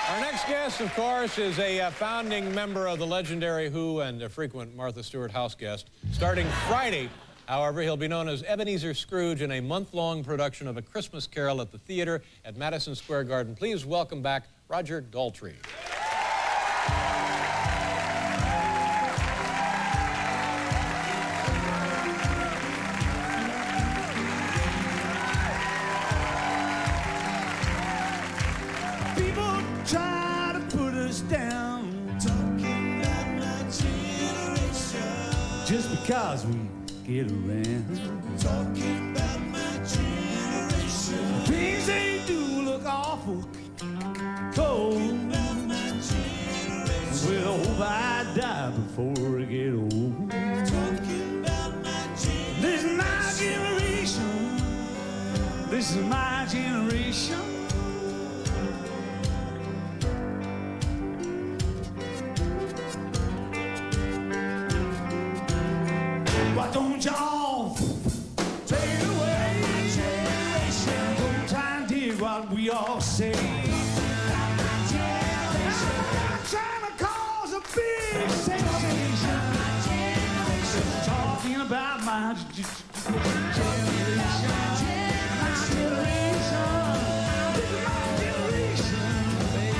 Our next guest, of course, is a founding member of the legendary Who and a frequent Martha Stewart house guest. Starting Friday, however, he'll be known as Ebenezer Scrooge in a month-long production of A Christmas Carol at the theater at Madison Square Garden. Please welcome back Roger Daltrey. Try to put us down, talking about my generation. Just because we get around, talking about my generation. Things they do look awful cold. Talking about my generation. Well, hope I die before I get old. Talking about my generation. This is my generation. This is my generation. Why don't y'all take it away? Don't try and dig what we all say. I'm trying to cause a big sensation. Talking about my generation. My generation. This is my generation, baby.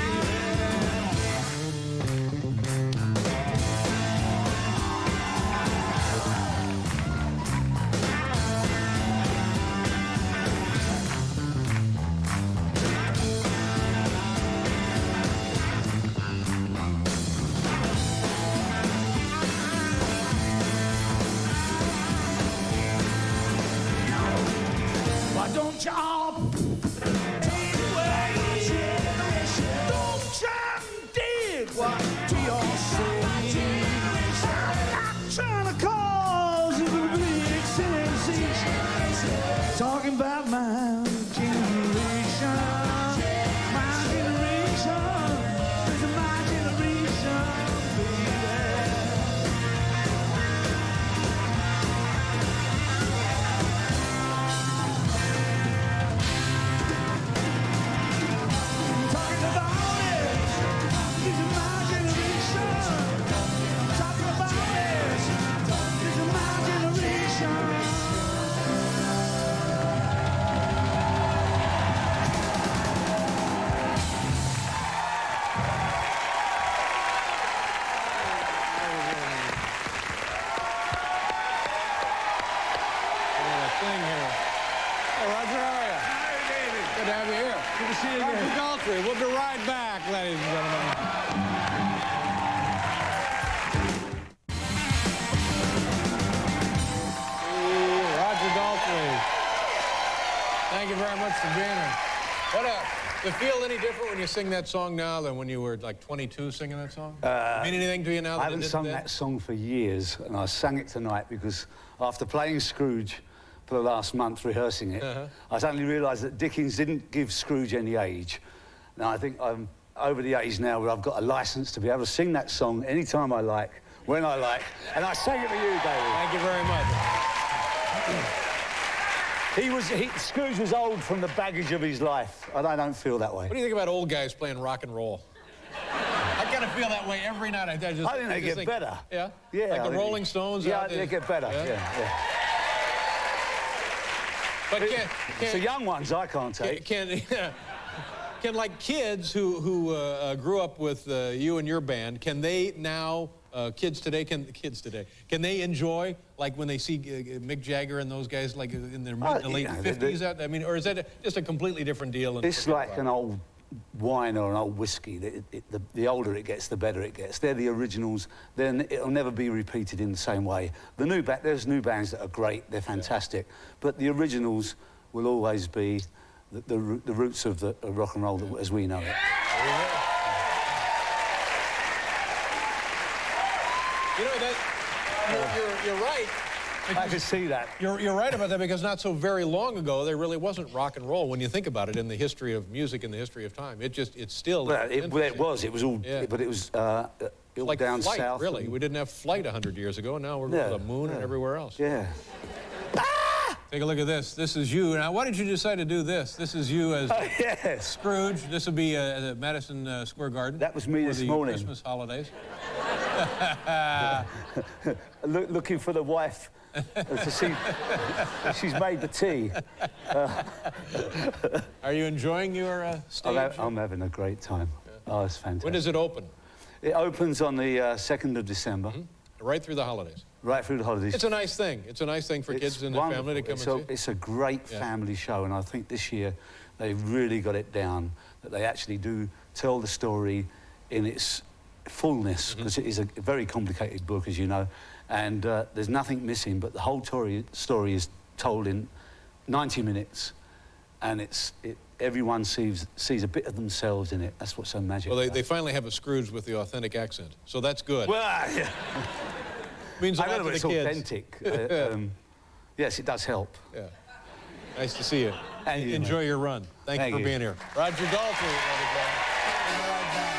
Don't y'all take away. Don't try and dig what we all say. I'm trying to cause a big sensation. Talking about my generation. My generation. This is my generation, baby. Roger Daltrey. We'll be right back, ladies and gentlemen. Roger Daltrey. Thank you very much for being here. Does it feel any different when you sing that song now than when you were like 22 singing that song? Mean anything to you now? I haven't sung that song for years, and I sang it tonight because after playing Scrooge for the last month rehearsing it, I suddenly realised that Dickens didn't give Scrooge any age. Now I think I'm over the age now where I've got a licence to be able to sing that song anytime I like, when I like, and I sang it for you, David. Thank you very much. Scrooge was old from the baggage of his life, and I don't feel that way. What do you think about old guys playing rock and roll? I kind of feel that way every night. I think they get better. Yeah? Yeah. Like the Rolling Stones? Yeah, they get better, yeah. But it's the young ones I can't take. Can like kids who grew up with you and your band, can they now, kids today, can they enjoy, like when they see Mick Jagger and those guys like in their mid to late 50s? I mean, or is that just a completely different deal? It's like an old wine or an old whiskey. The older it gets, the better it gets. They're the originals. Then it'll never be repeated in the same way. There's new bands that are great. They're fantastic, but the originals will always be the roots of the rock and roll as we know it. You know, you're right. I can see that. You're right about that, because not so very long ago there really wasn't rock and roll. When you think about it, in the history of music, in the history of time, it's still. Well, it was all, yeah. but it was like down Flight, south. Really, we didn't have Flight 100 years ago, and now we're going to the moon and everywhere else. Yeah. Take a look at this. This is you. Now, why did you decide to do this? This is you as Yes. Scrooge. This will be at Madison Square Garden. That was me this morning. Christmas holidays. Looking for the wife to see if she's made the tea. Are you enjoying your stage? I'm having a great time. Yeah. Oh, it's fantastic. When does it open? It opens on the 2nd of December. Mm-hmm. Right through the holidays. Right through the holidays. It's a nice thing. It's a nice thing for kids and their family to come and see. It's a great family show, and I think this year they've really got it down, that they actually do tell the story in its fullness, because it is a very complicated book, as you know, and there's nothing missing, but the whole story is told in 90 minutes, and everyone sees a bit of themselves in it. That's what's so magic. Well, they finally have a Scrooge with the authentic accent, so that's good. Well, yeah. Means a I lot know to the it's kids. authentic. Yes, it does help. Yeah. Nice to see you. And you, enjoy your run. Thank you for being here. Roger Daltrey, ladies and gentlemen.